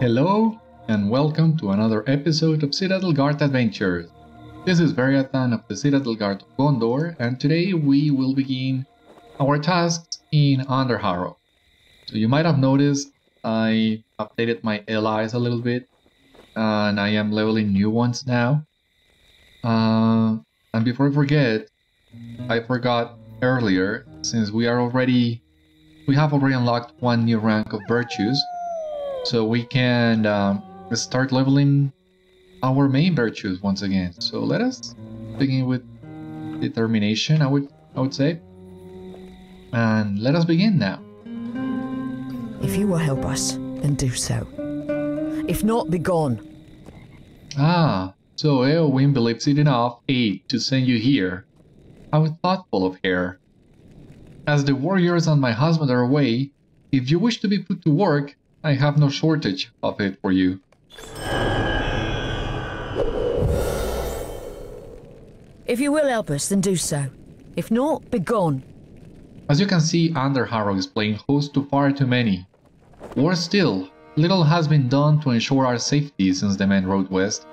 Hello, and welcome to another episode of Citadel Guard Adventures. This is Beriathan of the Citadel Guard of Gondor, and today we will begin our tasks in Underharrow. So you might have noticed I updated my allies a little bit, and I am leveling new ones now. And before I forget, I forgot earlier, since we have already unlocked one new rank of virtues, so we can start leveling our main virtues once again. So let us begin with determination, I would say, and let us begin now. If you will help us, then do so. If not, be gone. Ah, so Éowyn believes it enough aid to send you here. How thoughtful of her. As the warriors and my husband are away, if you wish to be put to work, I have no shortage of it for you. If you will help us, then do so. If not, be gone. As you can see, Underharrow is playing host to far too many. Worse still, little has been done to ensure our safety since the men rode west.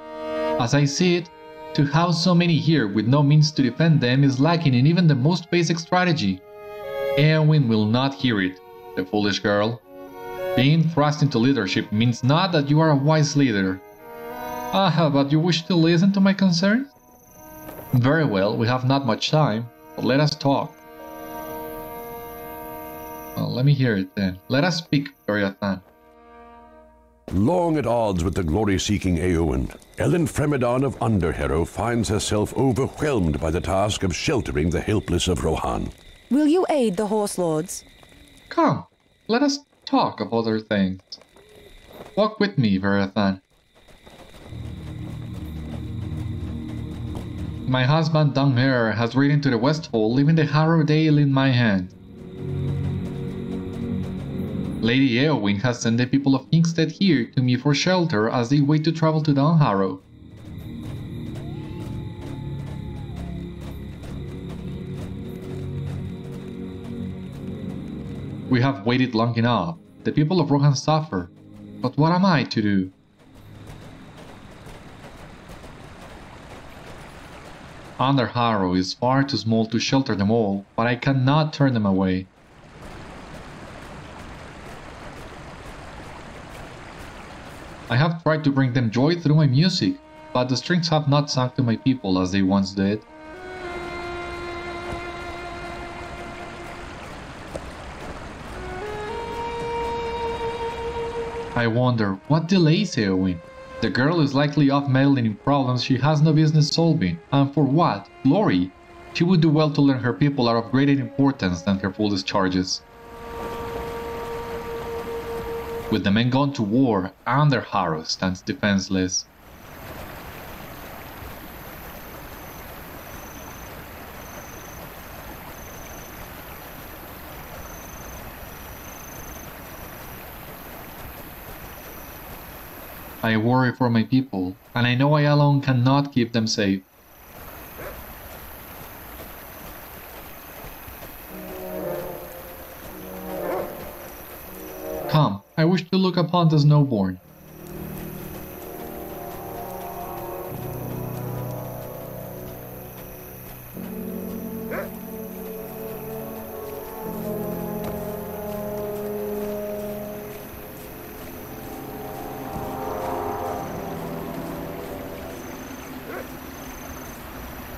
As I see it, to house so many here with no means to defend them is lacking in even the most basic strategy. Éowyn will not hear it, the foolish girl. Being thrust into leadership means not that you are a wise leader. Ah, but you wish to listen to my concerns? Very well, we have not much time, but let us talk. Well, let me hear it then. Let us speak, Beriathan. Long at odds with the glory-seeking Éowyn, Ellen Fremedon of Underharrow finds herself overwhelmed by the task of sheltering the helpless of Rohan. Will you aid the horse lords? Come, let us talk of other things. Walk with me, Beriathan. My husband Dúnhere has ridden to the Westfold, leaving the Harrow Dale in my hand. Lady Éowyn has sent the people of Kingstead here to me for shelter as they wait to travel to Underharrow. We have waited long enough. The people of Rohan suffer. But what am I to do? Underharrow is far too small to shelter them all, but I cannot turn them away. I have tried to bring them joy through my music, but the strings have not sung to my people as they once did. I wonder, what delays Éowyn? The girl is likely off meddling in problems she has no business solving, and for what? Glory? She would do well to learn her people are of greater importance than her foolish charges. With the men gone to war, Underharrow stands defenseless. I worry for my people, and I know I alone cannot keep them safe. Come, I wish to look upon the snowborn.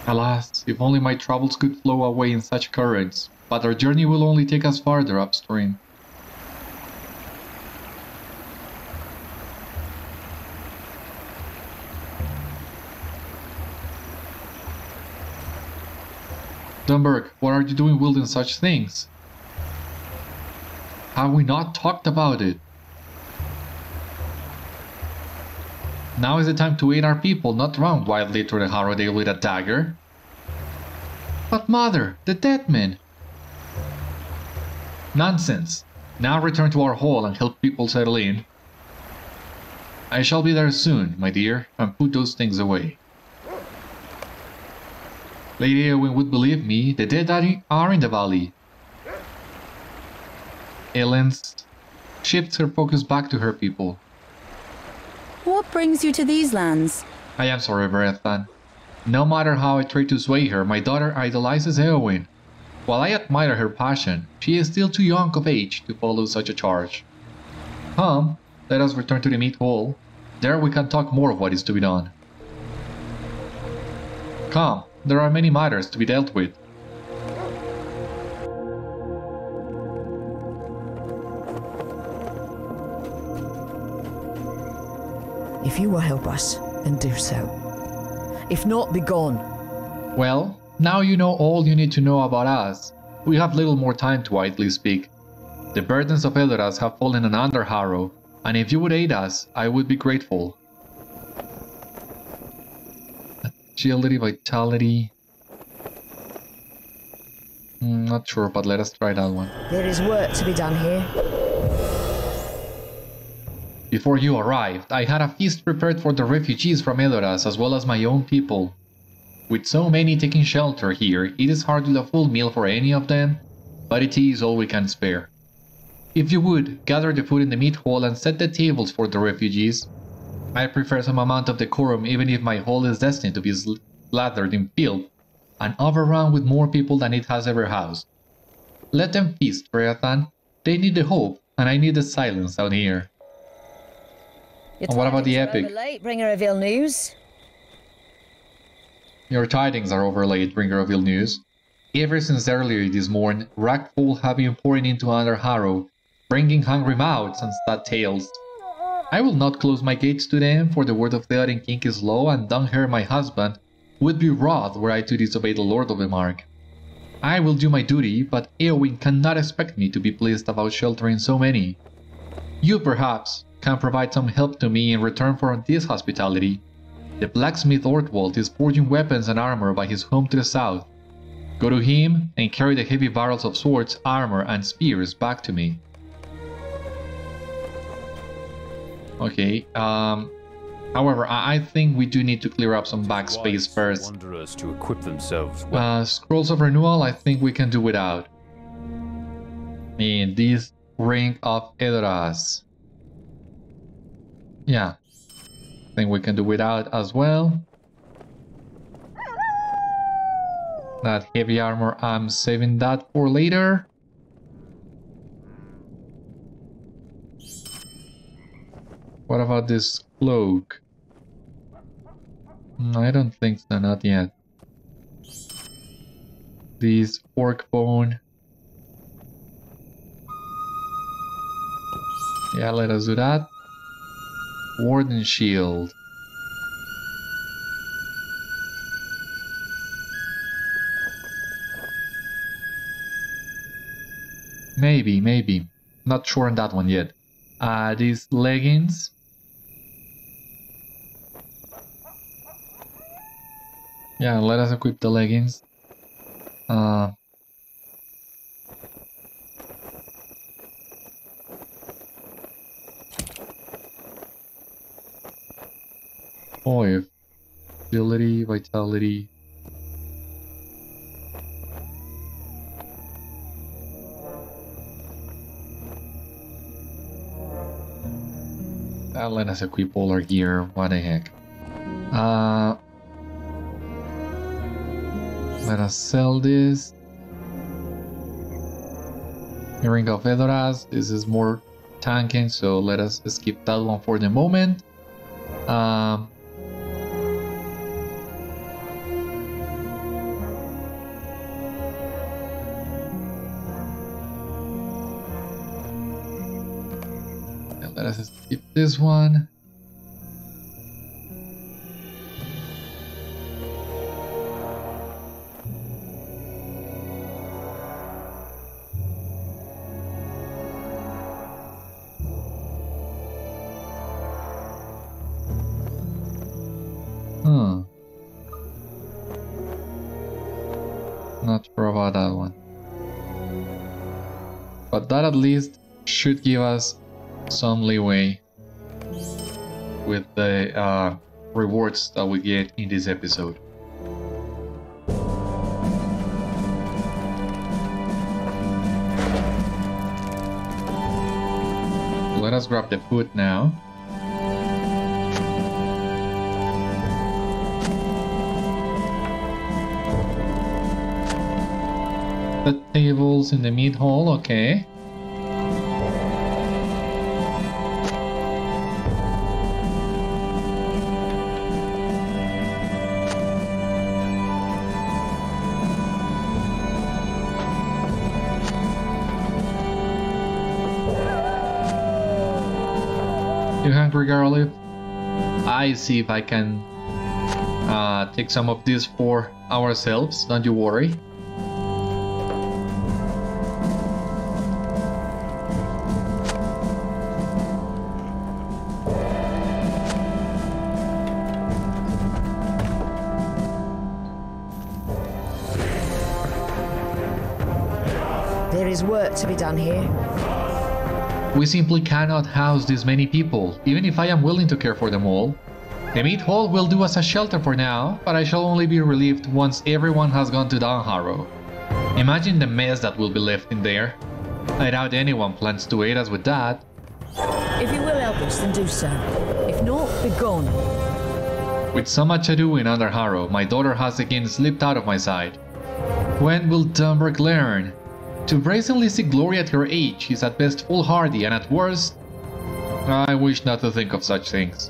Alas, if only my troubles could flow away in such currents, but our journey will only take us farther upstream. Aldburg, what are you doing wielding such things? Have we not talked about it? Now is the time to aid our people, not run wildly through the Harrow Dale with a dagger. But mother, the dead men! Nonsense! Now return to our hall and help people settle in. I shall be there soon, my dear, and put those things away. Lady Éowyn would believe me, the dead are in the valley. Ellen shifts her focus back to her people. What brings you to these lands? I am sorry, Beriathan. No matter how I try to sway her, my daughter idolizes Éowyn. While I admire her passion, she is still too young of age to follow such a charge. Come, let us return to the meat hall. There we can talk more of what is to be done. Come, there are many matters to be dealt with. If you will help us, then do so. If not, be gone. Well, now you know all you need to know about us. We have little more time to idly speak. The burdens of Edoras have fallen on Underharrow, and if you would aid us, I would be grateful. Agility, vitality... not sure, but let us try that one. There is work to be done here. Before you arrived, I had a feast prepared for the refugees from Edoras as well as my own people. With so many taking shelter here, it is hardly a full meal for any of them, but it is all we can spare. If you would, gather the food in the meat hall and set the tables for the refugees. I prefer some amount of decorum even if my hall is destined to be slathered in filth and overrun with more people than it has ever housed. Let them feast, Beriathan. They need the hope, and I need the silence out here. And what about the epic? Late, bringer of ill news. Your tidings are overlaid, bringer of ill news. Ever since earlier this morning, wrackful have been pouring into Underharrow, bringing hungry mouths and sad tales. I will not close my gates to them, for the word of the Odin King is law, and Dúnhere, my husband, would be wroth were I to disobey the Lord of the Mark. I will do my duty, but Éowyn cannot expect me to be pleased about sheltering so many. You, perhaps, can provide some help to me in return for this hospitality. The blacksmith Ortwald is forging weapons and armor by his home to the south. Go to him and carry the heavy barrels of swords, armor, and spears back to me. Okay, however, I think we do need to clear up some backspace first. Wanderers to equip themselves well. Scrolls of Renewal, I think we can do without. And this Ring of Edoras. Yeah, I think we can do without as well. That heavy armor, I'm saving that for later. What about this cloak? I don't think so, not yet. This orc bone. Yeah, let us do that. Warden shield. Maybe. Not sure on that one yet. These leggings. Yeah, let us equip the leggings. Oil, agility, vitality. Let us equip all our gear. What the heck? Let us sell this. Ring of Edoras. This is more tanking, so let us skip that one for the moment. Let us skip this one. Not sure about that one. But that at least should give us some leeway with the rewards that we get in this episode. Let us grab the food now. The tables in the meat hall, okay. You hungry, girlie? I see if I can take some of this for ourselves, don't you worry. There is work to be done here. We simply cannot house this many people, even if I am willing to care for them all. The meat hall will do as a shelter for now, but I shall only be relieved once everyone has gone to Underharrow. Imagine the mess that will be left in there. I doubt anyone plans to aid us with that. If you will help us, then do so. If not, be gone. With so much ado in Underharrow, my daughter has again slipped out of my sight. When will Aldburg learn? To brazenly seek glory at her age is at best foolhardy, and at worst... I wish not to think of such things.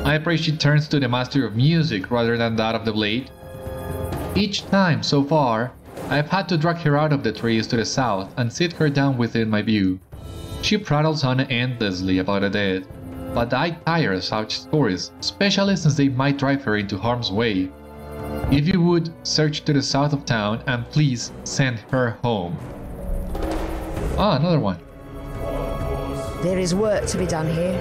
I pray she turns to the master of music rather than that of the blade. Each time, so far, I've had to drag her out of the trees to the south and sit her down within my view. She prattles on endlessly about the dead, but I tire of such stories, especially since they might drive her into harm's way. If you would, search to the south of town and please send her home. Ah, another one. There is work to be done here.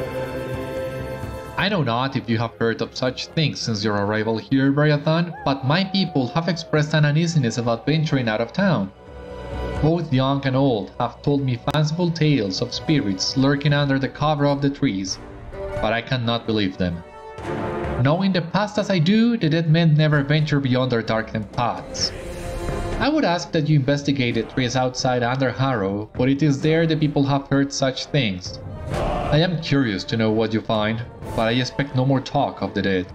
I know not if you have heard of such things since your arrival here, Beriathan, but my people have expressed an uneasiness about venturing out of town. Both young and old have told me fanciful tales of spirits lurking under the cover of the trees, but I cannot believe them. Knowing the past as I do, the dead men never venture beyond their darkened paths. I would ask that you investigate the trees outside Underharrow, but it is there the people have heard such things. I am curious to know what you find, but I expect no more talk of the dead.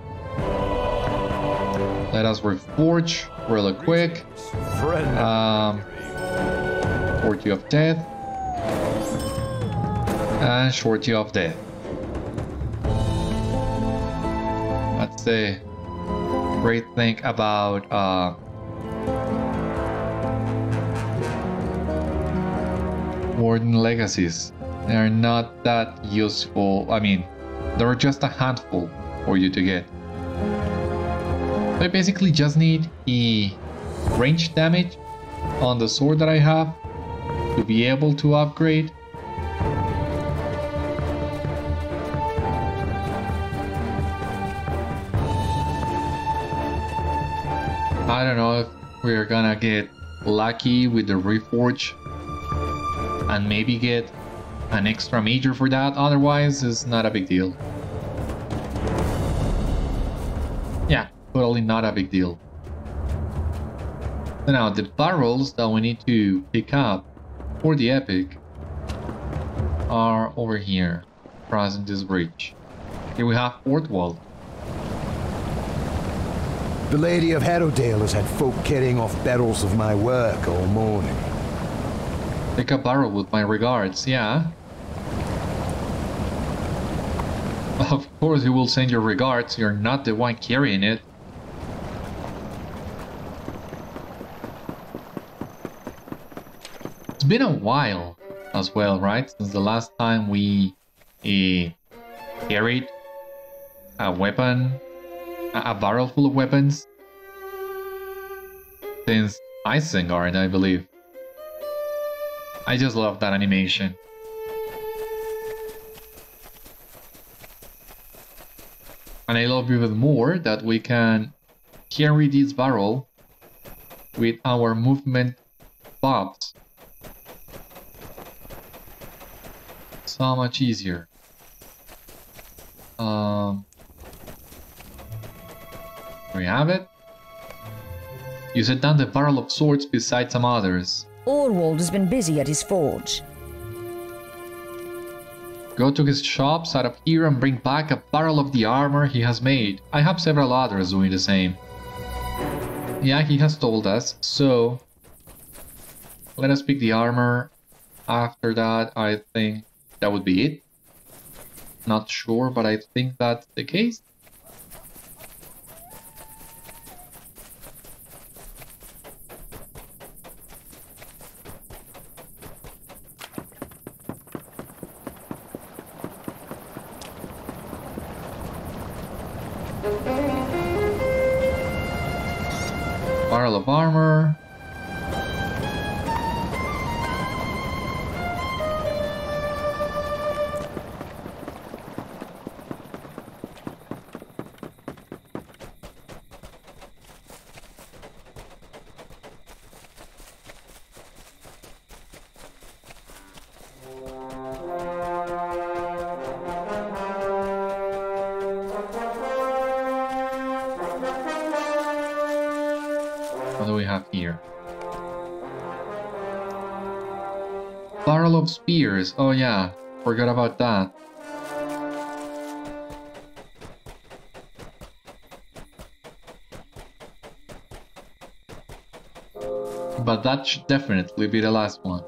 Let us reforge really quick. Shorty of Death and Shorty of Death. That's the great thing about Warden legacies. They are not that useful. I mean, there are just a handful for you to get. I basically just need a range damage on the sword that I have to be able to upgrade. I don't know if we're gonna get lucky with the reforge and maybe get an extra major for that, otherwise it's not a big deal. Yeah, totally not a big deal. So now the barrels that we need to pick up for the epic are over here, crossing this bridge. Here we have Ortwald. The Lady of Harrowdale has had folk carrying off barrels of my work all morning. Take a barrel with my regards, yeah. Of course you will send your regards, you're not the one carrying it. It's been a while as well, right? Since the last time we carried a weapon, a barrel full of weapons. Since Isengard, I believe. I just love that animation. And I love even more that we can carry this barrel with our movement bobs. So much easier. We have it. You set down the barrel of swords beside some others. Orwald has been busy at his forge. Go to his shops out of here and bring back a barrel of the armor he has made. I have several others doing the same. Yeah, he has told us, so let us pick the armor. After that, I think that would be it. Not sure, but I think that's the case. Barrel of armor. What do we have here? Barrel of spears. Oh yeah, forgot about that. But that should definitely be the last one.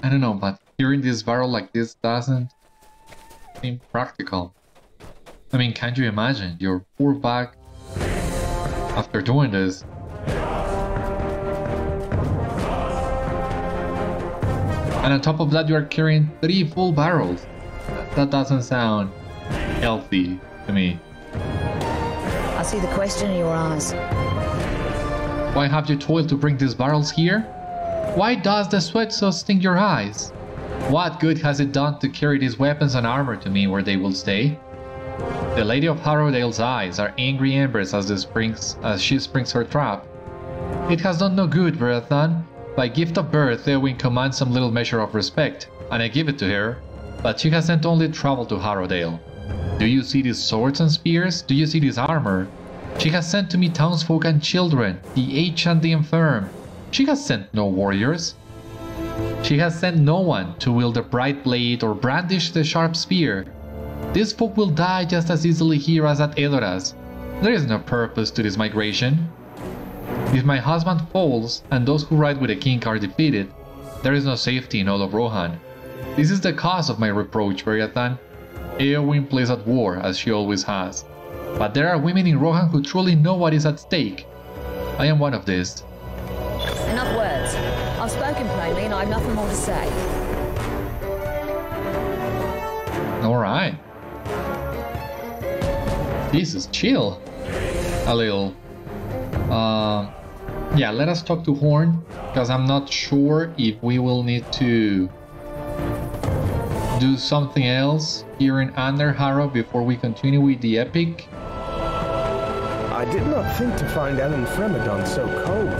I don't know, but hearing this barrel like this doesn't seem practical. I mean, can't you imagine your poor back after doing this? And on top of that, you are carrying 3 full barrels. That doesn't sound healthy to me. I see the question in your eyes. Why have you toiled to bring these barrels here? Why does the sweat so sting your eyes? What good has it done to carry these weapons and armor to me where they will stay? The Lady of Harrowdale's eyes are angry embers as she springs her trap. It has done no good, Beriathan. By gift of birth, Éowyn commands some little measure of respect, and I give it to her, but she has sent only travel to Harrowdale. Do you see these swords and spears? Do you see this armor? She has sent to me townsfolk and children, the aged and the infirm. She has sent no warriors. She has sent no one to wield the bright blade or brandish the sharp spear. These folk will die just as easily here as at Edoras. There is no purpose to this migration. If my husband falls, and those who ride with the king are defeated, there is no safety in all of Rohan. This is the cause of my reproach, Beriathan. Éowyn plays at war, as she always has. But there are women in Rohan who truly know what is at stake. I am one of these. Enough words. I've spoken plainly and I have nothing more to say. Alright. This is chill. A little. Yeah, let us talk to Horn, because I'm not sure if we will need to do something else here in Underharrow before we continue with the epic. I did not think to find Ellen Fremedon so cold.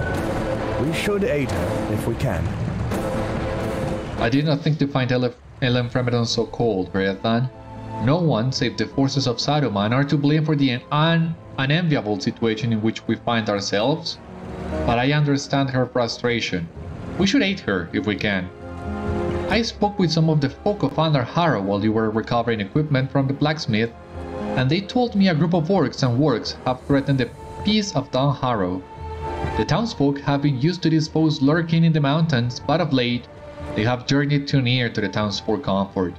We should aid her if we can. I did not think to find Ellen Fremedon so cold, Beriathan. No one save the forces of Saruman are to blame for the unenviable situation in which we find ourselves, but I understand her frustration. We should aid her if we can. I spoke with some of the folk of Underharrow while you were recovering equipment from the blacksmith, and they told me a group of Orcs and Wargs have threatened the peace of Dunharrow. The townsfolk have been used to these foes lurking in the mountains, but of late, they have journeyed too near to the towns for comfort.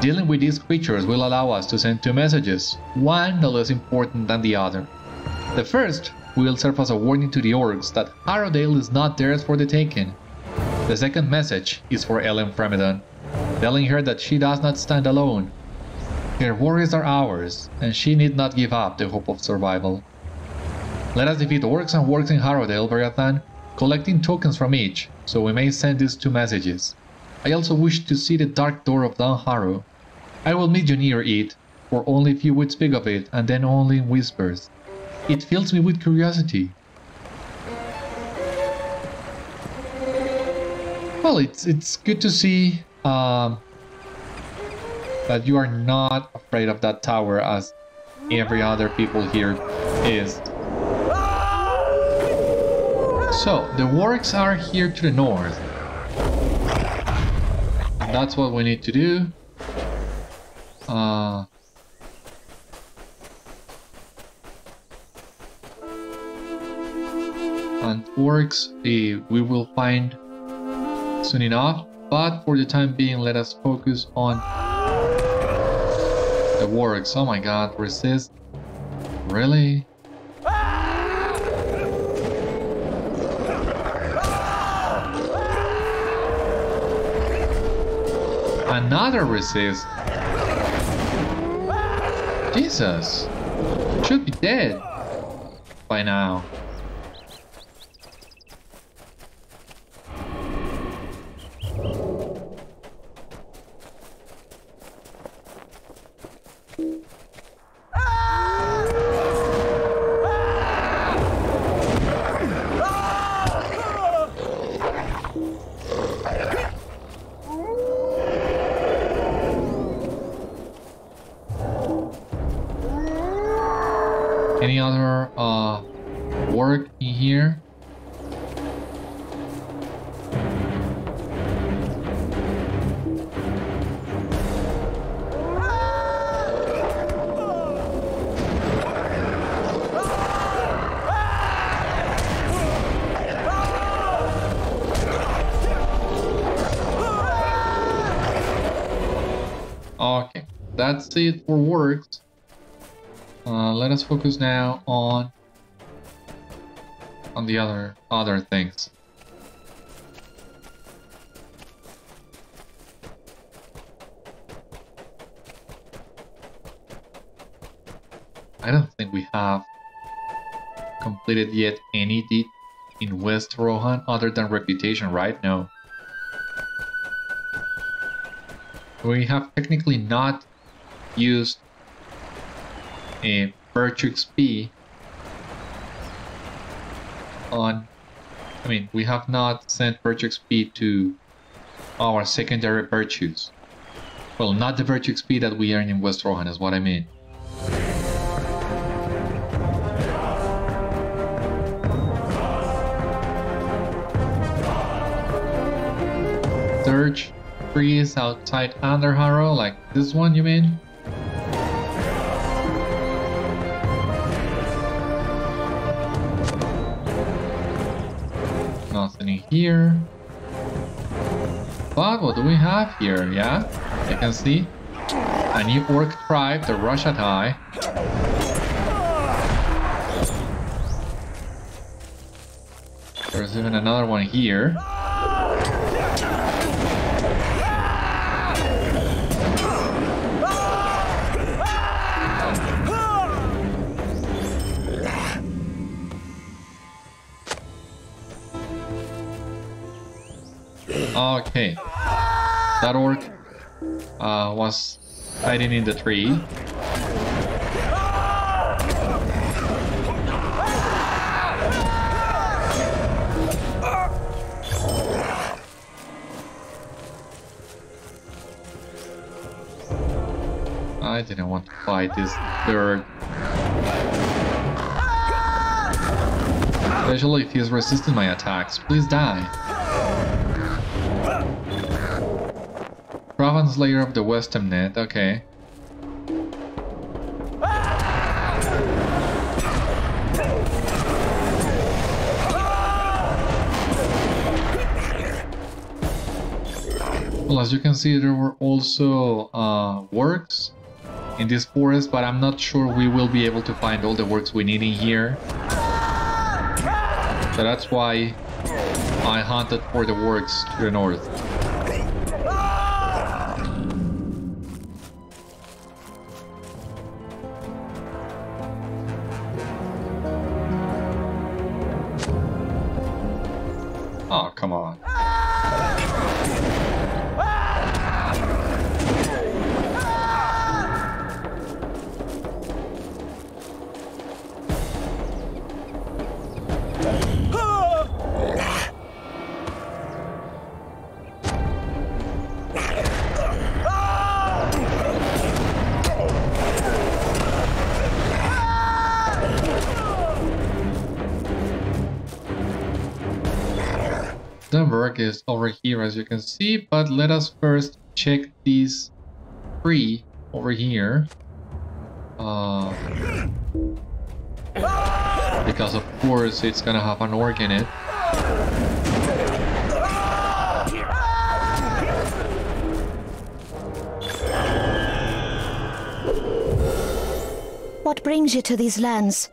Dealing with these creatures will allow us to send 2 messages, one no less important than the other. The first will serve as a warning to the Orcs that Harrowdale is not theirs for the taking. The second message is for Ellen Fremedon, telling her that she does not stand alone. Her worries are ours, and she need not give up the hope of survival. Let us defeat Orcs and Wargs in Harrowdale, Beriathan, collecting tokens from each, so we may send these 2 messages. I also wish to see the dark door of Dunharrow. I will meet you near it, for only few would speak of it, and then only in whispers. It fills me with curiosity. Well, it's good to see that you are not afraid of that tower as every other people here is. So, the wargs are here to the north. And that's what we need to do. And orcs, we will find soon enough, but for the time being, let us focus on the wargs. Oh my god, resist? Really? Another resist? Jesus! Should be dead by now. Any other work in here? Okay, that's it for works. Let us focus now on the other things. I don't think we have completed yet any deed in West Rohan other than reputation, right? No. We have technically not used a virtue XP on, I mean, we have not sent virtue XP to our secondary virtues. Well, not the virtue XP that we earn in West Rohan is what I mean. Search trees outside Underharrow, like this one you mean? Nothing in here. But what do we have here? Yeah, I can see a new orc tribe, the Rashat-hai. There's even another one here. Okay, that orc was hiding in the tree. I didn't want to fight this bird. Especially if he's resisting my attacks. Please die. Raven Slayer of the Western Net, okay. Well, as you can see, there were also works in this forest, but I'm not sure we will be able to find all the works we need in here. So that's why I hunted for the works to the north. Oh, come on. Aldburg is over here, as you can see, but let us first check these 3 over here. Because of course it's gonna have an orc in it. What brings you to these lands?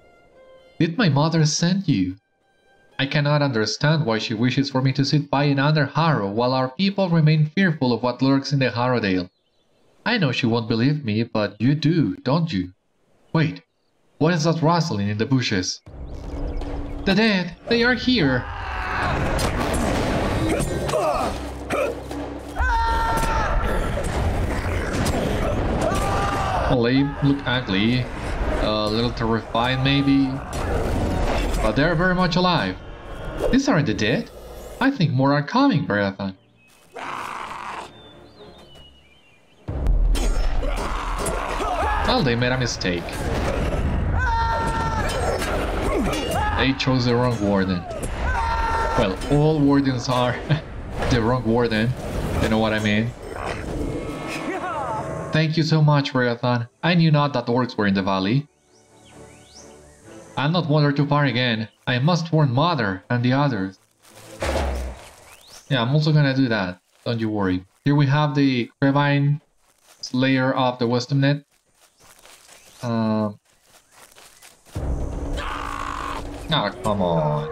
Did my mother send you? I cannot understand why she wishes for me to sit by in Underharrow while our people remain fearful of what lurks in the Harrowdale. I know she won't believe me, but you do, don't you? Wait, what is that rustling in the bushes? The dead, they are here! Well, they look ugly, a little terrified maybe, but they're very much alive. These aren't the dead. I think more are coming, Beriathan. Well, they made a mistake. They chose the wrong warden. Well, all wardens are the wrong warden. You know what I mean? Thank you so much, Beriathan. I knew not that orcs were in the valley. I'll not wander too far again. I must warn Mother and the others. Yeah, I'm also gonna do that. Don't you worry. Here we have the Crevine Slayer of the Westernnet. Oh, come on.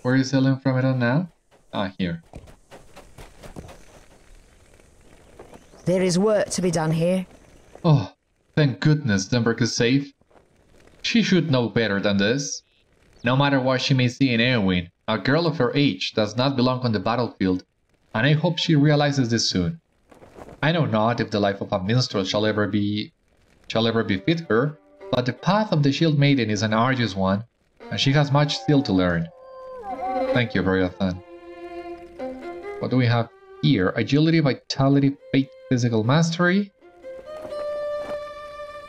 Where is Ellen Fremedon now? Ah, here. There is work to be done here. Oh, thank goodness Aldburg is safe. She should know better than this. No matter what she may see in Éowyn, a girl of her age does not belong on the battlefield, and I hope she realizes this soon. I know not if the life of a minstrel shall ever befit her, but the path of the Shield Maiden is an arduous one, and she has much still to learn. Thank you, Beriathan. What do we have here? Agility, Vitality, Fate, Physical Mastery?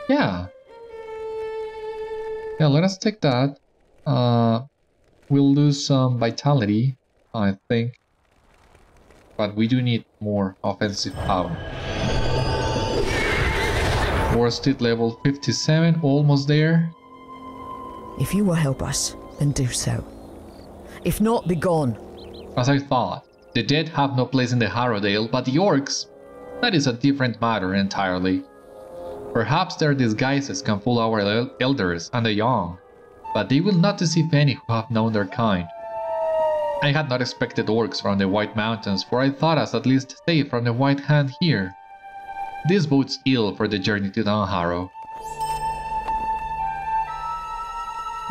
Yeah. Yeah, let us take that. We'll lose some Vitality, I think. But we do need more offensive power. Worsted level 57, almost there. If you will help us, then do so. If not, be gone. As I thought, the dead have no place in the Harrowdale, but the orcs, that is a different matter entirely. Perhaps their disguises can fool our elders and the young, but they will not deceive any who have known their kind. I had not expected orcs from the White Mountains, for I thought us at least safe from the White Hand here. This bodes ill for the journey to Underharrow.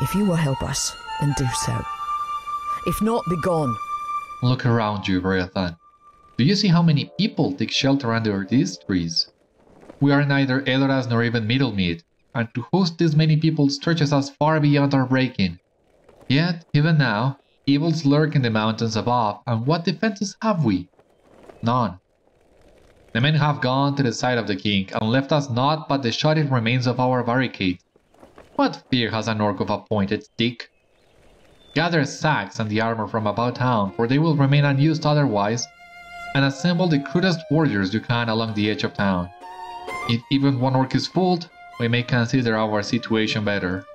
If you will help us, then do so. If not, be gone. Look around you, Beriathan. Do you see how many people take shelter under these trees? We are neither Edoras nor even Middlemead, and to host this many people stretches us far beyond our breaking. Yet, even now, evils lurk in the mountains above, and what defenses have we? None. The men have gone to the side of the king, and left us naught but the shoddy remains of our barricades. What fear has an orc of a pointed stick? Gather sacks and the armor from about town, for they will remain unused otherwise, and assemble the crudest warriors you can along the edge of town. If even one orc is fooled, we may consider our situation better.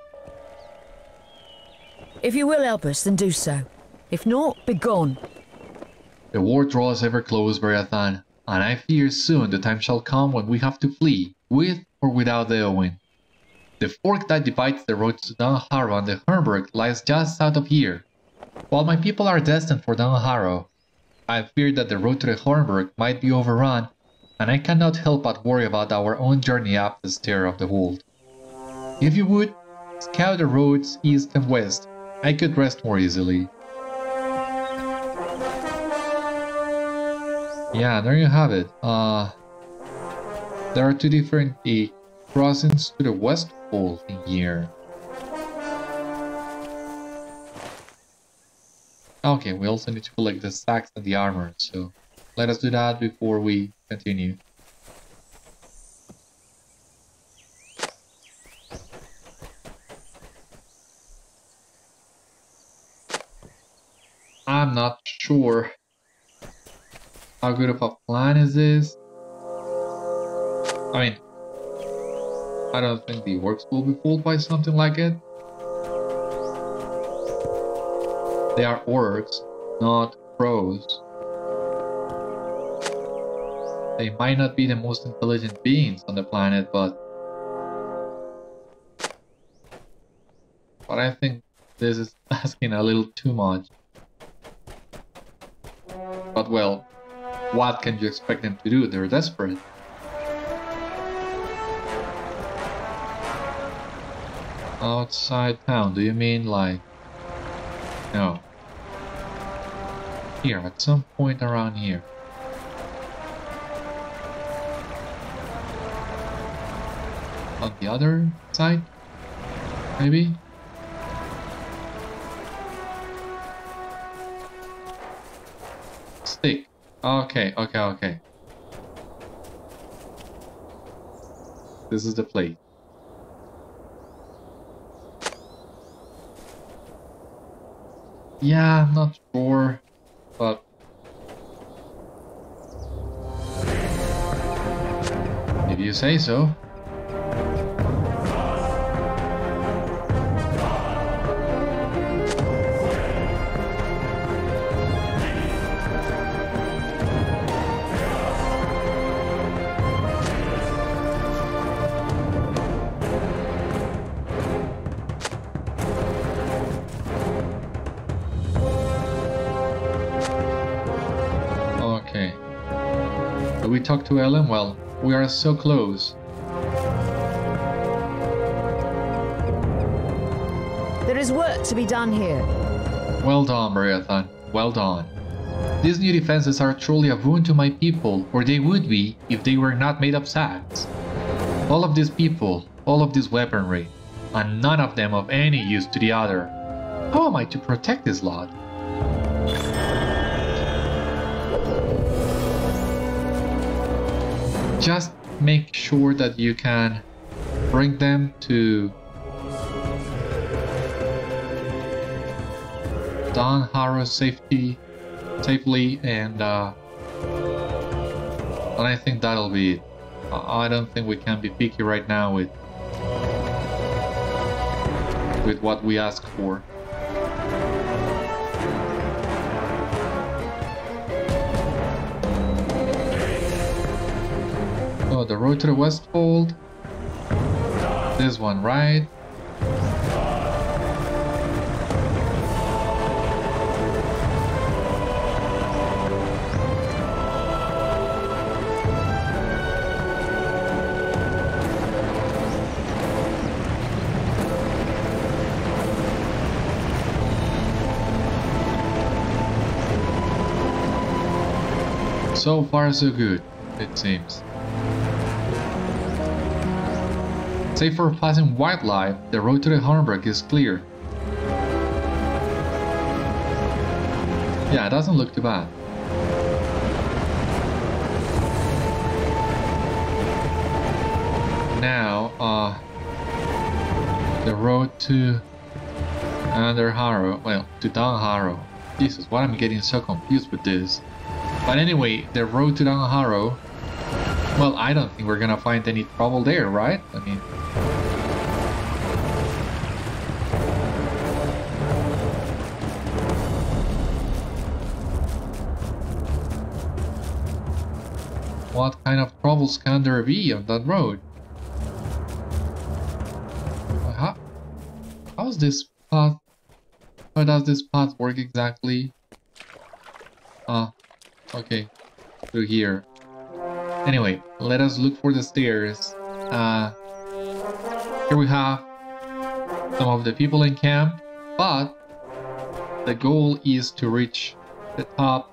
If you will help us, then do so. If not, be gone. The war draws ever close, Beriathan, and I fear soon the time shall come when we have to flee, with or without the Éowyn. The fork that divides the roads to Dunharrow and the Underharrow lies just south of here. While my people are destined for Underharrow, I fear that the road to the Underharrow might be overrun, and I cannot help but worry about our own journey up the stair of the wold. If you would, scout the roads east and west, I could rest more easily. Yeah, there you have it. There are two different crossings to the west pole in here. Okay, we also need to collect the sacks and the armor, so let us do that before we continue. I'm not sure how good of a plan is this. I mean, I don't think the orcs will be fooled by something like it. They are orcs, not pros. They might not be the most intelligent beings on the planet, but I think this is asking a little too much. But well, what can you expect them to do? They're desperate. Outside town, do you mean like... No. Here, at some point around here. On the other side? Maybe? Stick. Okay. This is the place. Yeah, I'm not sure, but if you say so. We talk to Ellen? Well, we are so close. There is work to be done here. Well done, Beriathan. Well done. These new defenses are truly a boon to my people, or they would be if they were not made of sacks. All of these people, all of this weaponry, and none of them of any use to the other. How am I to protect this lot? Just make sure that you can bring them to Dunharrow safely, and I think that'll be it. I don't think we can be picky right now with what we ask for. Oh, the road to the Westfold. This one, right? So far so good, it seems. Save for passing wildlife, the road to the Aldburg is clear. Yeah, it doesn't look too bad. Now, the road to Underharrow, well, to Dunharrow. Jesus, why am I getting so confused with this? But anyway, the road to Underharrow, well, I don't think we're gonna find any trouble there, right? I mean... What kind of troubles can there be on that road? How's this path? How does this path work exactly? Okay, through here. Anyway, let us look for the stairs. Here we have some of the people in camp, but the goal is to reach the top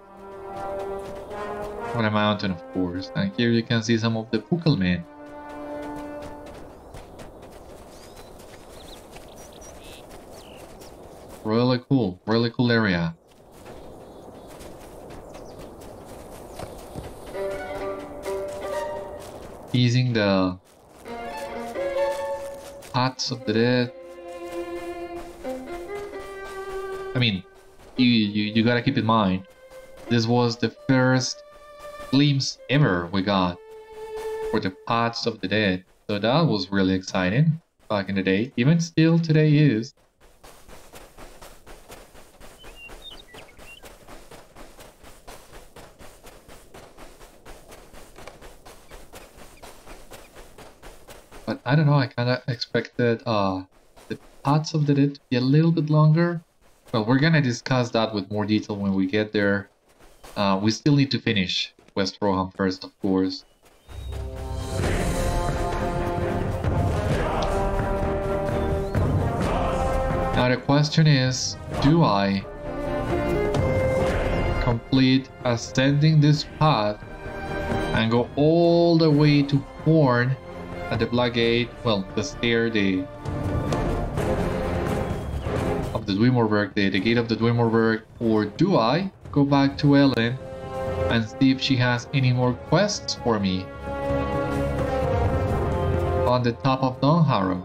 of the mountain, of course. And here you can see some of the Pukelmen. Really cool area. appeasing the paths of the dead. I mean, you gotta keep in mind, this was the first glimpse ever we got for the paths of the dead, so that was really exciting back in the day. Even still today is. But I don't know, I kinda expected the paths of the dead to be a little bit longer. Well, we're gonna discuss that with more detail when we get there. We still need to finish West Rohan first, of course. Now the question is, do I complete ascending this path and go all the way to Horn at the Black Gate, well, the stair, of the Dimholt, the gate of the Dimholt, or do I go back to Ellen and see if she has any more quests for me on the top of Underharrow?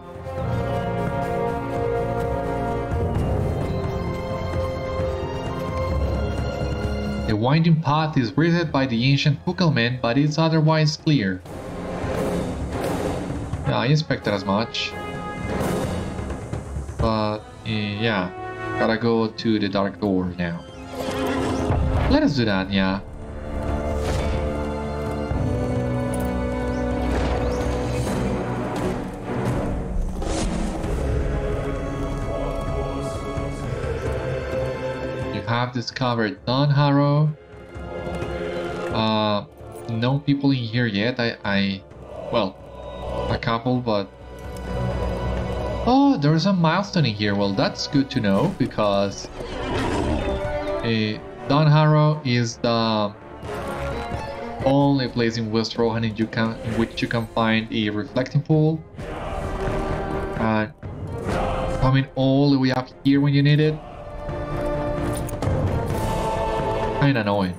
The winding path is written by the ancient Pukelmen, but it's otherwise clear. Yeah, I expected as much. But yeah, gotta go to the dark door now. Let us do that, yeah. You have discovered Dunharrow. No people in here yet. Well, a couple, but oh, there's a milestone in here. Well, that's good to know, because Dunharrow is the only place in West Rohan in which you can find a reflecting pool, and coming all the way up here when you need it, kinda annoying.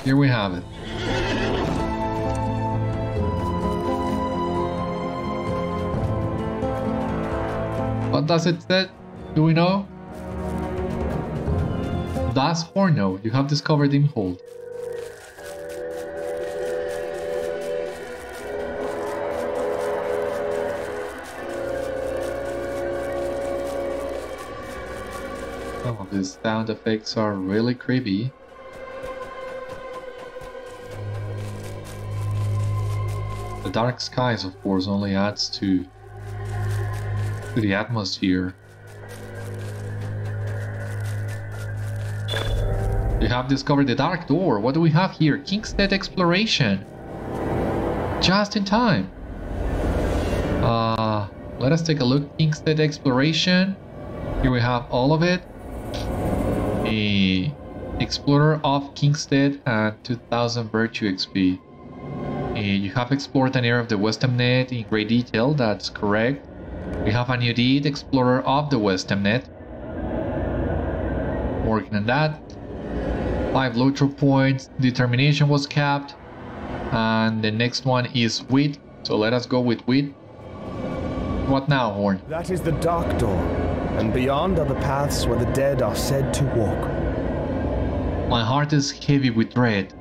Here we have it. What does it say? Do we know? Thus far, no. You have discovered Dimholt. Some of these sound effects are really creepy. The dark skies, of course, only adds to the atmosphere. You have discovered the dark door. What do we have here? Kingstead exploration. Just in time. Let us take a look. Kingstead exploration. Here we have all of it. A explorer of Kingstead and 2000 virtue XP. You have explored an area of the Westemnet in great detail, that's correct. We have a new deed, Explorer of the Westemnet. Working on that. 5 LOTRO points, determination was capped. And the next one is wit, so let us go with wit. What now, Horn? That is the dark door, and beyond are the paths where the dead are said to walk. My heart is heavy with dread.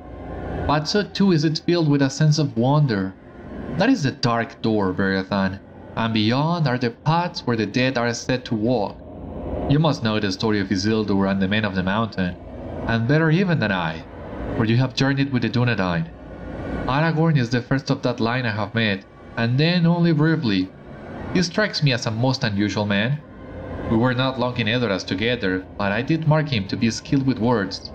But so too is it filled with a sense of wonder. That is the dark door, Beriathan, and beyond are the paths where the dead are said to walk. You must know the story of Isildur and the men of the mountain, and better even than I, for you have journeyed with the Dunedain. Aragorn is the first of that line I have met, and then only briefly. He strikes me as a most unusual man. We were not long in Edoras together, but I did mark him to be skilled with words.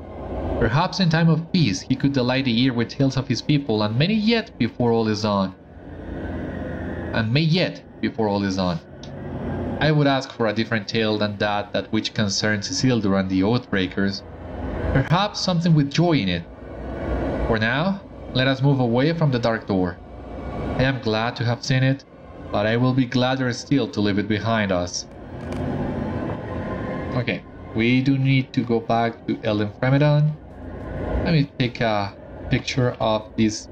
Perhaps in time of peace he could delight the ear with tales of his people, and many yet before all is done. I would ask for a different tale than that which concerns Isildur and the Oathbreakers. Perhaps something with joy in it. For now, let us move away from the dark door. I am glad to have seen it. but I will be gladder still to leave it behind us. Okay, we do need to go back to Ellen Fremedon. Let me take a picture of this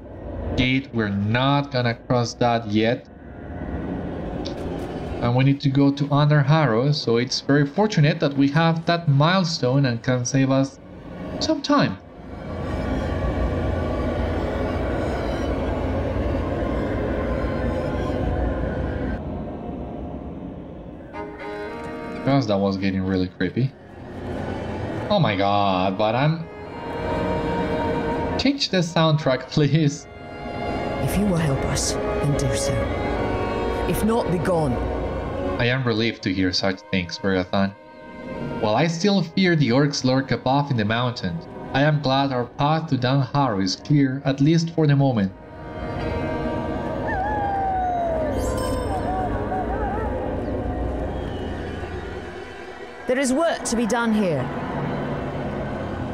gate. We're not gonna cross that yet. And we need to go to Underharrow, so it's very fortunate that we have that milestone and can save us some time. Because that was getting really creepy. Oh my god, but change the soundtrack, please. If you will help us, then do so. If not, be gone. I am relieved to hear such things, Beriathan. While I still fear the orcs lurk above in the mountains, I am glad our path to Dunharrow is clear, at least for the moment. There is work to be done here.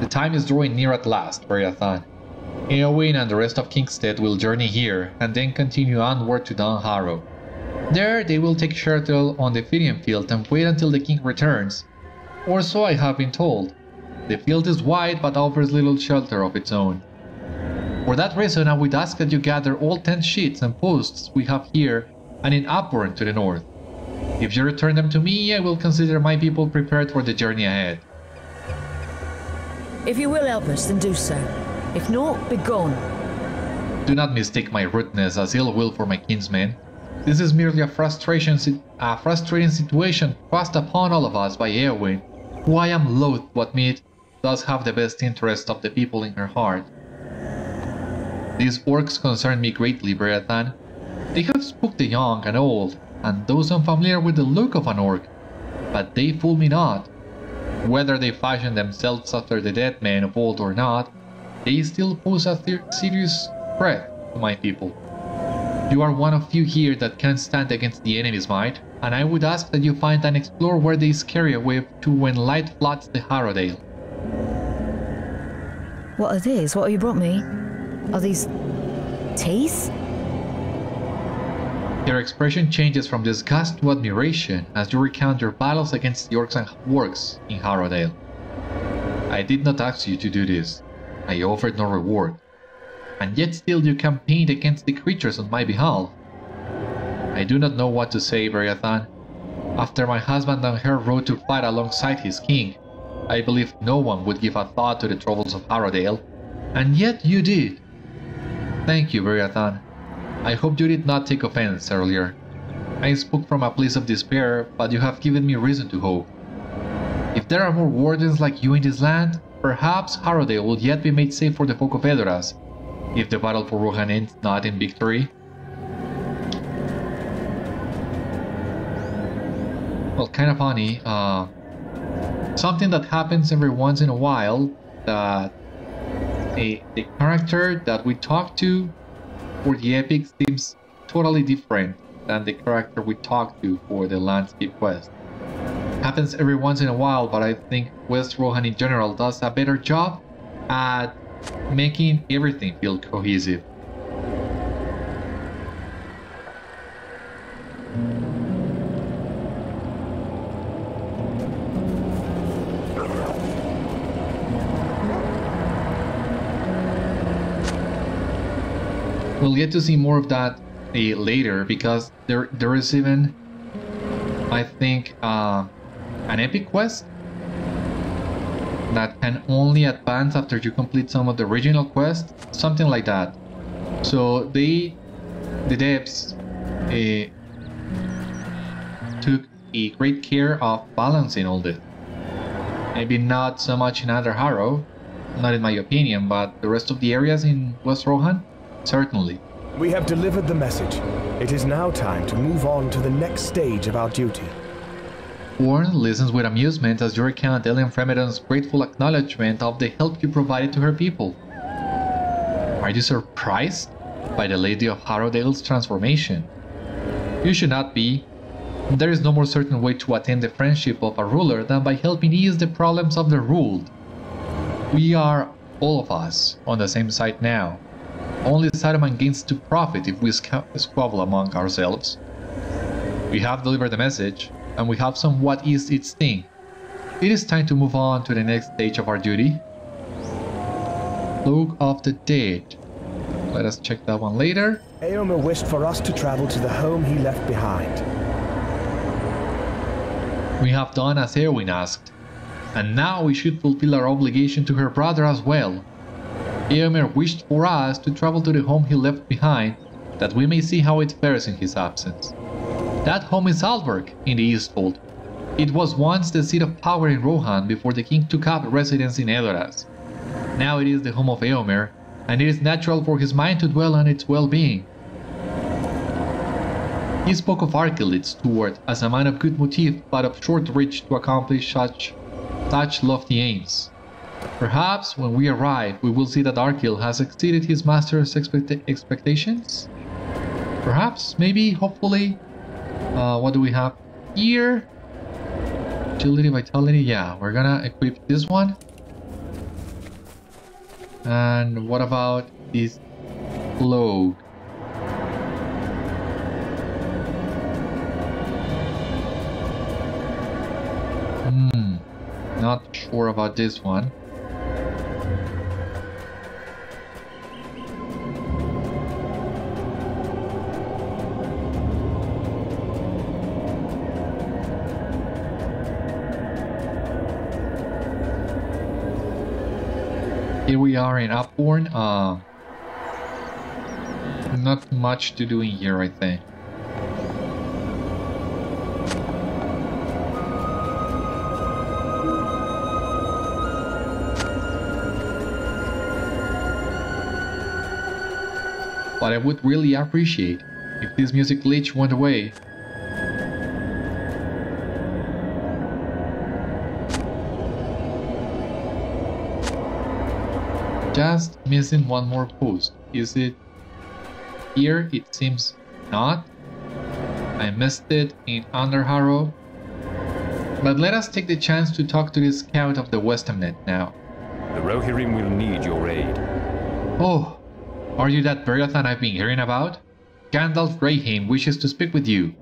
The time is drawing near at last, Beriathan. Éowyn and the rest of Kingstead will journey here, and then continue onward to Dunharrow. There they will take shelter on the Firian field and wait until the king returns. Or so I have been told. The field is wide but offers little shelter of its own. For that reason I would ask that you gather all 10 sheets and posts we have here and in Upburn to the north. If you return them to me, I will consider my people prepared for the journey ahead. If you will help us, then do so. If not, be gone. Do not mistake my rudeness as ill will for my kinsmen. This is merely a frustrating situation thrust upon all of us by Éowyn, who I am loath to admit does have the best interest of the people in her heart. These orcs concern me greatly, Beriathan. They have spooked the young and old, and those unfamiliar with the look of an orc, but they fool me not. Whether they fashion themselves after the dead men of old or not, they still pose a serious threat to my people. You are one of few here that can stand against the enemy's might, and I would ask that you find and explore where they scurry away to when light floods the Harrowdale. What are these? What have you brought me? Are these teeth? Your expression changes from disgust to admiration as you recount your battles against the Orcs and Wargs in Harrowdale. I did not ask you to do this. I offered no reward. And yet still you campaigned against the creatures on my behalf. I do not know what to say, Beriathan. After my husband and her rode to fight alongside his king, I believed no one would give a thought to the troubles of Harrowdale, and yet you did. Thank you, Beriathan. I hope you did not take offense earlier. I spoke from a place of despair, but you have given me reason to hope. If there are more wardens like you in this land, perhaps Harrowdale will yet be made safe for the folk of Edoras, if the battle for Rohan ends not in victory. Well, kind of funny, something that happens every once in a while, that the character that we talk to for the epic seems totally different than the character we talk to for the landscape quest. Happens every once in a while, but I think West Rohan in general does a better job at making everything feel cohesive. We'll get to see more of that later, because there is even, I think, an epic quest that can only advance after you complete some of the original quests, something like that. So the devs took a great care of balancing all this. Maybe not so much in Underharrow, not in my opinion, but the rest of the areas in West Rohan, certainly. We have delivered the message. It is now time to move on to the next stage of our duty. Warren listens with amusement as you recount Ellen Fremedon's grateful acknowledgement of the help you provided to her people. Are you surprised by the Lady of Harrowdale's transformation? You should not be. There is no more certain way to attain the friendship of a ruler than by helping ease the problems of the ruled. We are, all of us, on the same side now. Only Saruman gains to profit if we squabble among ourselves. We have delivered the message, and we have somewhat eased its sting. It is time to move on to the next stage of our duty. Cloak of the Dead. Let us check that one later. Éowyn wished for us to travel to the home he left behind. We have done as Éowyn asked, and now we should fulfill our obligation to her brother as well. Éowyn wished for us to travel to the home he left behind, that we may see how it fares in his absence. That home is Aldburg, in the Eastfold. It was once the seat of power in Rohan before the king took up residence in Edoras. Now it is the home of Éowyn, and it is natural for his mind to dwell on its well-being. He spoke of Arkil, its steward, as a man of good motive but of short reach to accomplish such lofty aims. Perhaps when we arrive we will see that Arkil has exceeded his master's expectations? Perhaps, maybe, hopefully. What do we have here? Agility, vitality, yeah, we're gonna equip this one. And what about this cloak? Not sure about this one. Here we are in Upborn. Not much to do in here, I think. But I would really appreciate if this music glitch went away. Just missing one more post. Is it here? It seems not. I missed it in Underharrow. But let us take the chance to talk to the scout of the Westamnet now. The Rohirrim will need your aid. Oh, are you that Beriathan I've been hearing about? Gandalf Greyheim wishes to speak with you.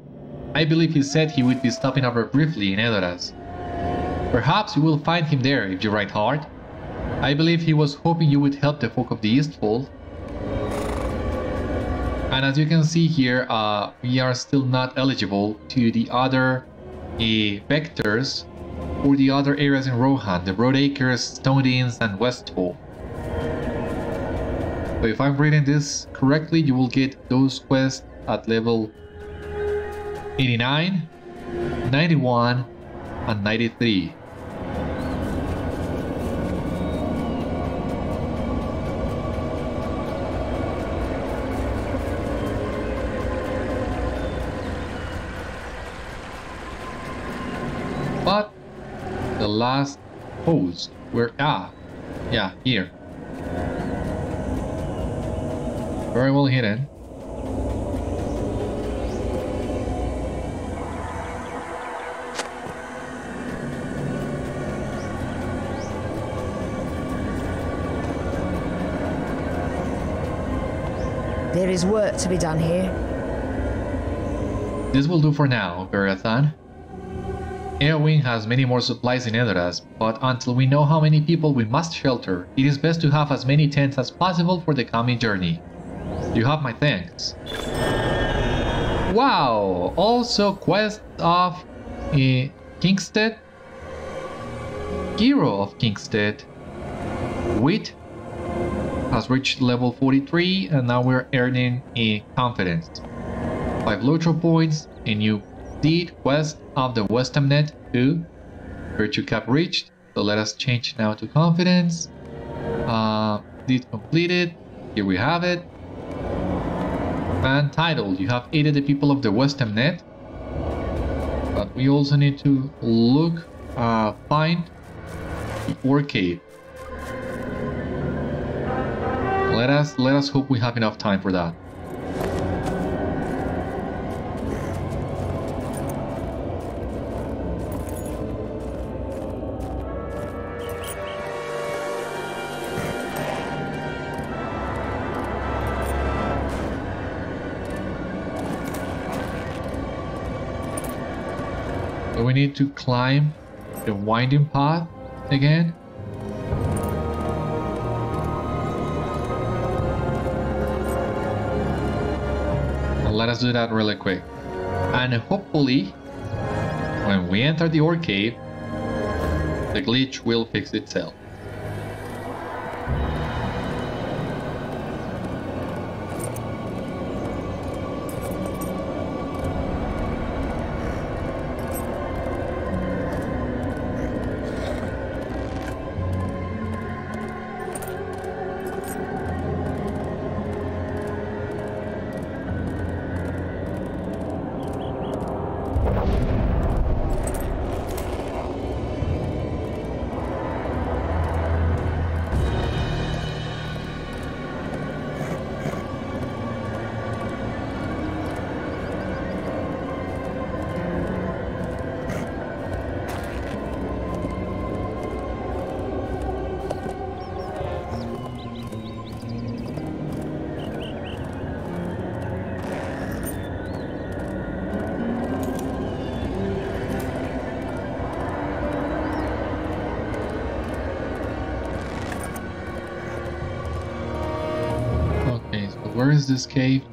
I believe he said he would be stopping over briefly in Edoras. Perhaps you will find him there if you ride hard. I believe he was hoping you would help the folk of the Eastfold. And as you can see here, we are still not eligible to the other vectors for the other areas in Rohan, the Broadacres, Stonedeans and Westfold. So if I'm reading this correctly, you will get those quests at level 89, 91 and 93. But the last post where yeah, here. Very well hidden. There is work to be done here. This will do for now, Beriathan. Éowyn has many more supplies in Edoras, but until we know how many people we must shelter, it is best to have as many tents as possible for the coming journey. You have my thanks. Wow! Also quest of Kingstead. Hero of Kingstead. Wit has reached level 43 and now we're earning a confidence. 5 LOTRO points, a new deed quest of the Westamnet 2. Virtue cap reached, so let us change now to confidence. Deed completed, here we have it. And title, you have aided the people of the Westamnet. But we also need to look, find the Orc cave. Let us hope we have enough time for that. So we need to climb the winding path again. Well, let us do that really quick. And hopefully, when we enter the Orc Cave, the glitch will fix itself. Where is this cave?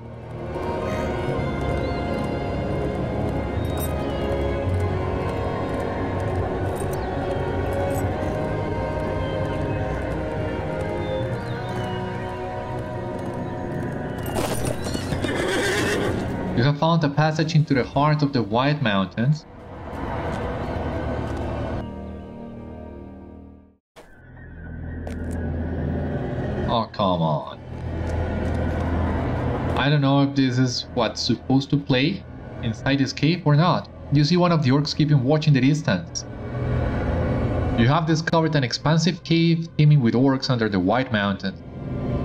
You have found a passage into the heart of the White Mountains. Oh, come on. I don't know if this is what's supposed to play inside this cave or not. You see one of the orcs keeping watch in the distance. You have discovered an expansive cave teeming with orcs under the White Mountains.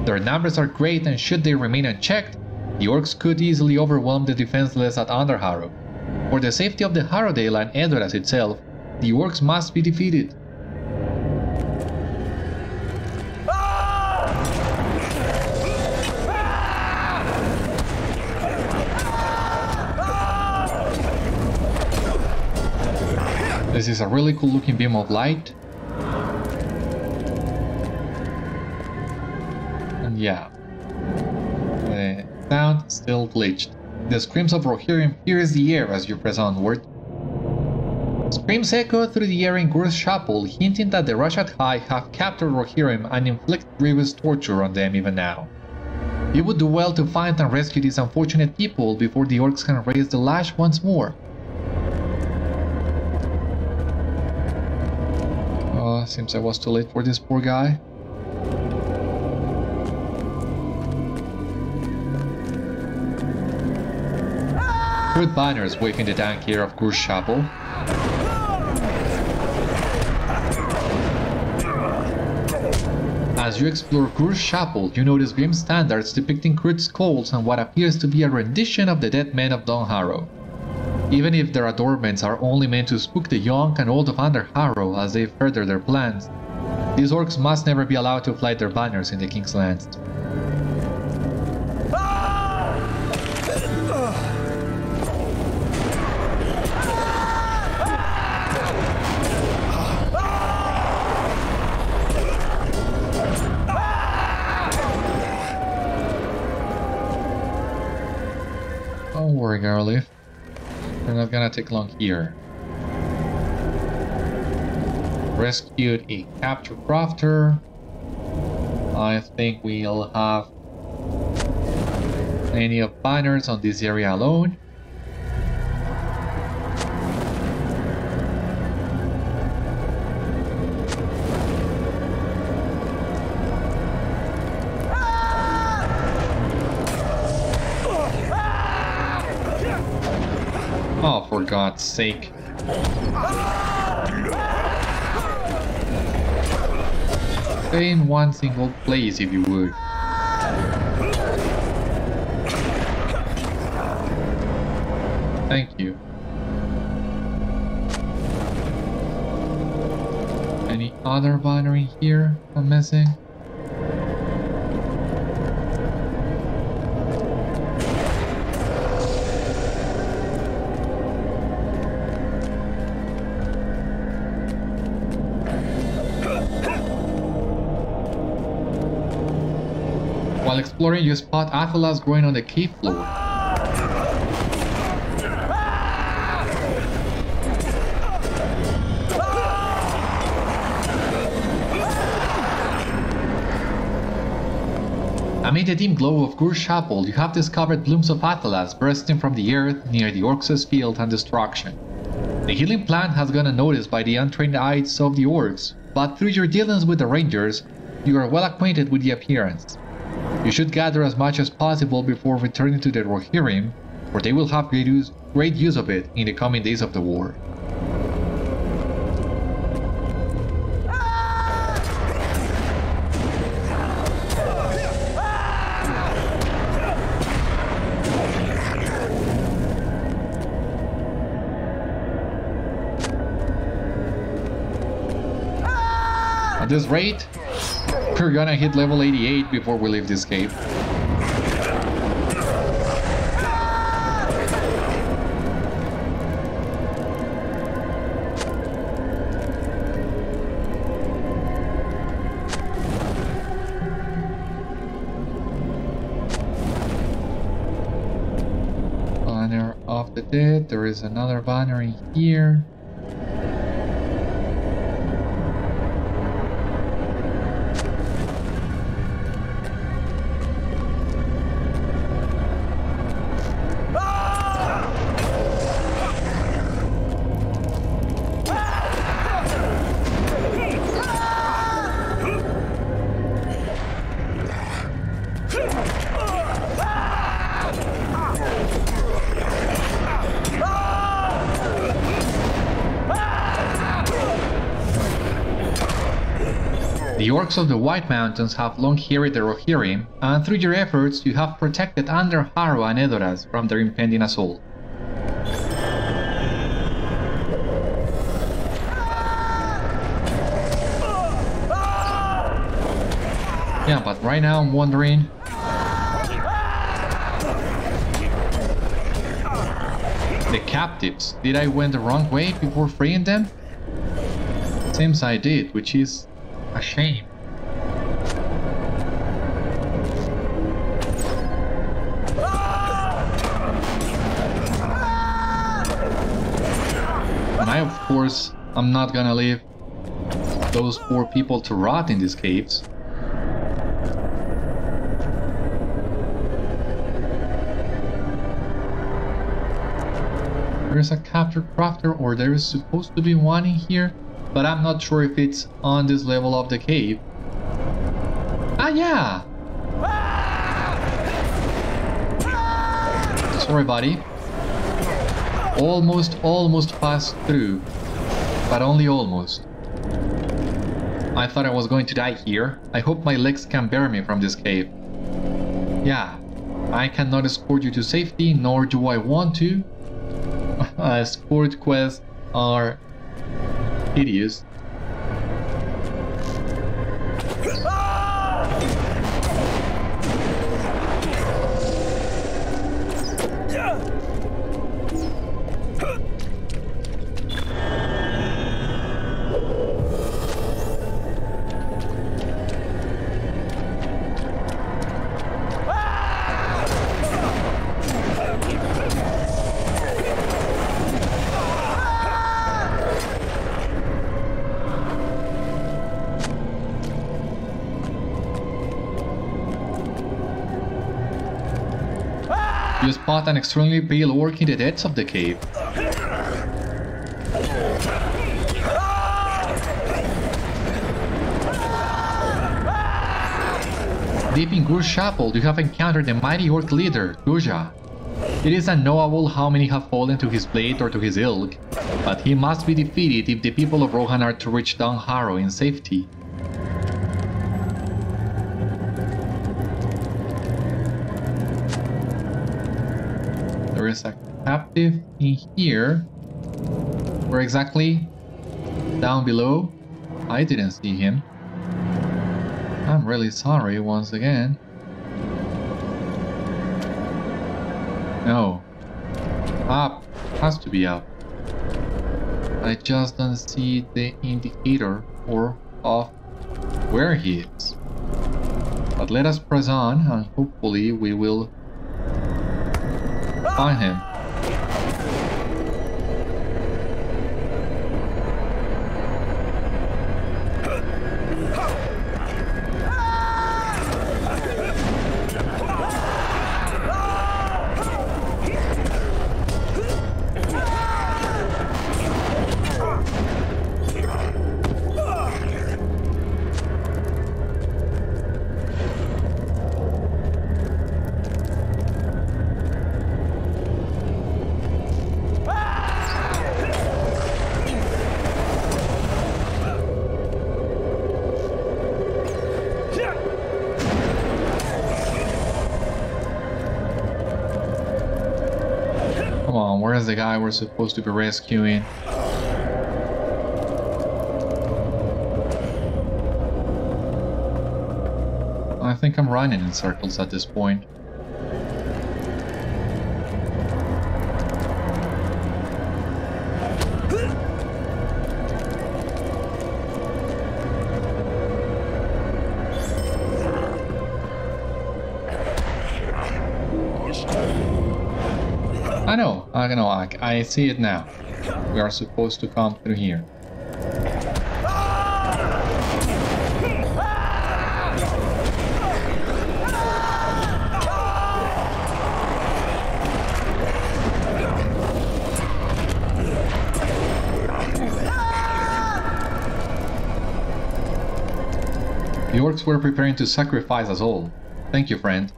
Their numbers are great, and should they remain unchecked, the orcs could easily overwhelm the defenseless at Underharrow. For the safety of the Harrowdale and Edoras itself, the orcs must be defeated. This is a really cool looking beam of light. And yeah, the sound still glitched. The screams of Rohirrim pierce the air as you press onward. Screams echo through the air in Gurz-shâpol, hinting that the Rashat-hai have captured Rohirrim and inflict grievous torture on them even now. You would do well to find and rescue these unfortunate people before the orcs can raise the lash once more. Seems I was too late for this poor guy. Good banners waving the dank air of Gurz-shâpol. As you explore Gurz-shâpol, you notice grim standards depicting crude skulls and what appears to be a rendition of the dead men of Dunharrow. Even if their adornments are only meant to spook the young and old of Underharrow as they further their plans, these orcs must never be allowed to fly their banners in the King's lands. Don't worry, Garlic. We're not gonna take long here. Rescued a captured crafter. I think we'll have plenty of banners on this area alone. Oh, for God's sake. Stay in one single place if you would. Thank you. Any other banner in here I'm missing? While exploring, you spot Athelas growing on the cave floor. Amid the dim glow of Gurz-shâpol, you have discovered blooms of Athelas bursting from the earth near the Orcs' field and destruction. The healing plant has gone unnoticed by the untrained eyes of the Orcs, but through your dealings with the Rangers, you are well acquainted with the appearance. You should gather as much as possible before returning to the Rohirrim, for they will have great use of it in the coming days of the war. At this rate, we're gonna hit level 88 before we leave this cave. Banner of the Dead, there is another banner in here. The Orcs of the White Mountains have long harried the Rohirrim, and through your efforts you have protected Underharrow and Edoras from their impending assault. Yeah, but right now I'm wondering... The captives, did I went the wrong way before freeing them? Seems I did, which is a shame. And I, of course, I'm not gonna leave those poor people to rot in these caves. There's a capture crafter, or there is supposed to be one in here, but I'm not sure if it's on this level of the cave. Ah, yeah! Sorry, buddy. Almost passed through, but only almost. I thought I was going to die here. I hope my legs can bear me from this cave. Yeah, I cannot escort you to safety, nor do I want to. Escort quests are hideous. You spot an extremely pale orc in the depths of the cave. Deep in Gurz-shâpol, you have encountered the mighty orc leader, Gurz. It is unknowable how many have fallen to his blade or to his ilk, but he must be defeated if the people of Rohan are to reach Dunharrow in safety. There is a captive in here. Where exactly? Down below? I didn't see him. I'm really sorry once again. No. Up. Has to be up. I just don't see the indicator or of where he is. But let us press on, and hopefully we will find him. Come on, where is the guy we're supposed to be rescuing? I think I'm running in circles at this point. I see it now. We are supposed to come through here. The orcs were preparing to sacrifice us all. Thank you, friend.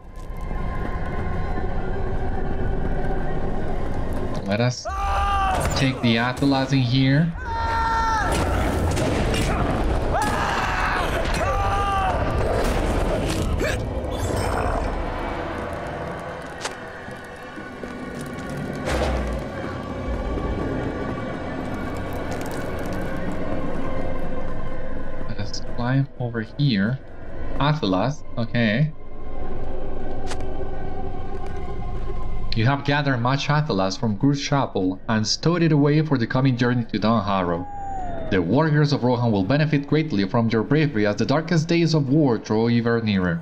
Let us take the Atlas in here. Let us climb over here. Atlas, okay. You have gathered much Atlas from Gurz-shapol and stowed it away for the coming journey to Underharrow. The warriors of Rohan will benefit greatly from your bravery as the darkest days of war draw ever nearer.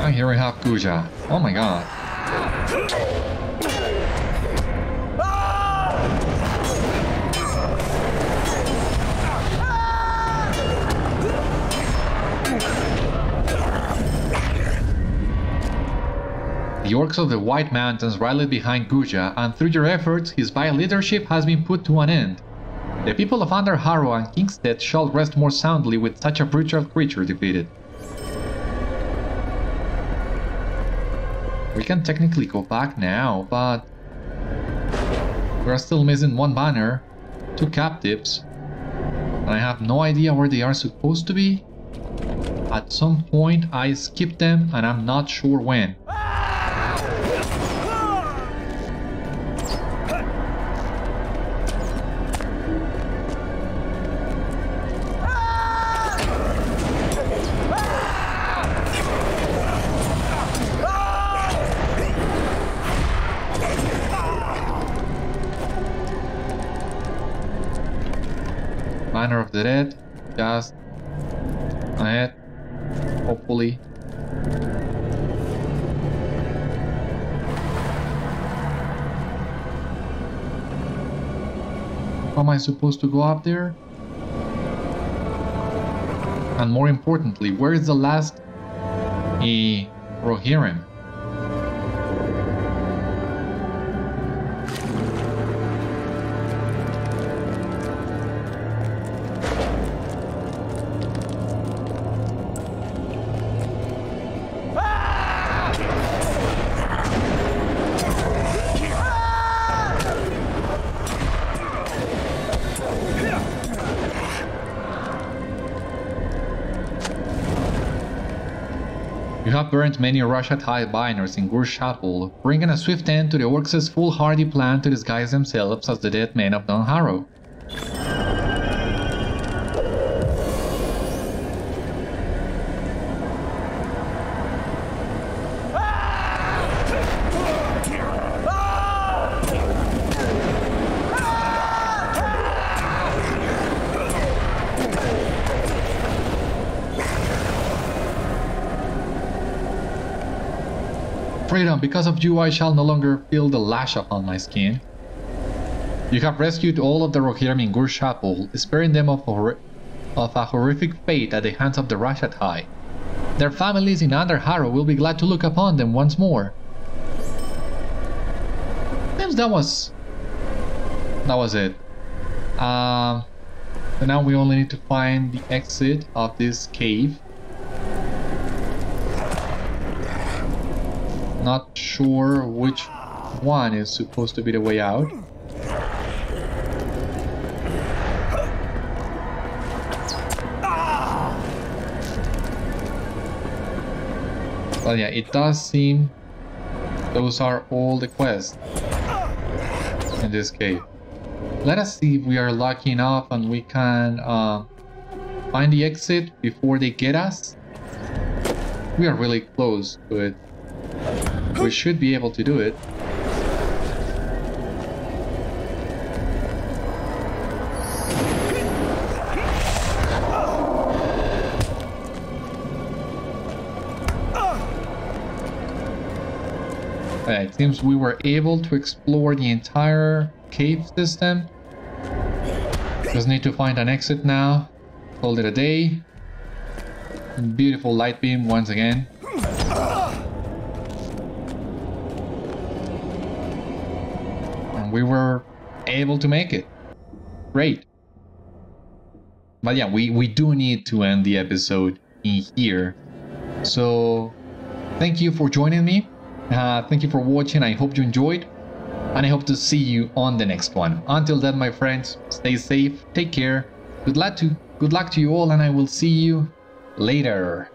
And here we have Kuja. Oh my god. The orcs of the White Mountains rallied behind Guja, and through your efforts, his vile leadership has been put to an end. The people of Underharrow and Kingstead shall rest more soundly with such a brutal creature defeated. We can technically go back now, but we are still missing one banner, 2 captives, and I have no idea where they are supposed to be. At some point I skipped them and I'm not sure when. Banner of the Dead, just ahead, hopefully. How am I supposed to go up there? And more importantly, where is the last Rohirrim? You have burnt many Rashat-hai binders in Gurz-shapol, bringing a swift end to the orcs' foolhardy plan to disguise themselves as the dead men of Dunharrow. Freedom, because of you I shall no longer feel the lash upon my skin. You have rescued all of the Rohirrim in Gurz-shapol, sparing them of a horrific fate at the hands of the Rashat-hai. Their families in Underharrow will be glad to look upon them once more. Seems that was it. So now we only need to find the exit of this cave. Not sure which one is supposed to be the way out. But yeah, it does seem those are all the quests in this cave. Let us see if we are lucky enough and we can find the exit before they get us. We are really close to it. We should be able to do it. Okay, it seems we were able to explore the entire cave system. Just need to find an exit now. Call it a day. Beautiful light beam once again. And we were able to make it. Great. But yeah, we do need to end the episode in here. So thank you for joining me. Thank you for watching. I hope you enjoyed, and I hope to see you on the next one. Until then, my friends, stay safe, take care, good luck to you all, and I will see you later.